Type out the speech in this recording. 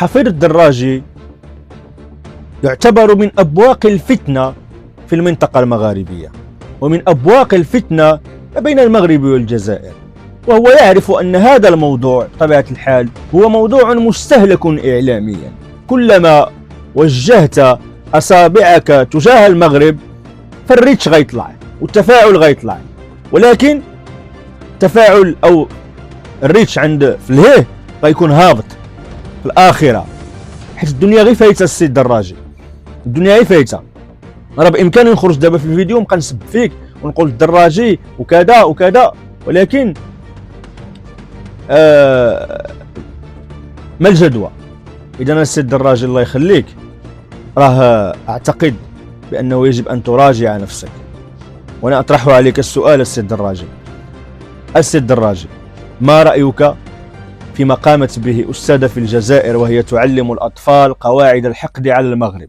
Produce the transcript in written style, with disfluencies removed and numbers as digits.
حفير الدراجي يعتبر من أبواق الفتنة في المنطقة المغاربية، ومن أبواق الفتنة ما بين المغرب والجزائر، وهو يعرف أن هذا الموضوع بطبيعة الحال هو موضوع مستهلك إعلاميا. كلما وجهت أصابعك تجاه المغرب فالريتش غيطلع والتفاعل غيطلع، ولكن التفاعل أو الريتش عند في الهيه غيكون هابط في الآخرة، حيت الدنيا غير فايتة السي الدراجي، الدنيا غير فايتة. راه بإمكاني نخرج دابا في الفيديو ونبقى نسب فيك ونقول الدراجي وكذا وكذا، ولكن ما الجدوى؟ إذا السي الدراجي الله يخليك، راه أعتقد بأنه يجب أن تراجع نفسك، وأنا أطرح عليك السؤال السي الدراجي. السي الدراجي، ما رأيك فيما قامت به أستاذة في الجزائر وهي تعلم الأطفال قواعد الحقد على المغرب؟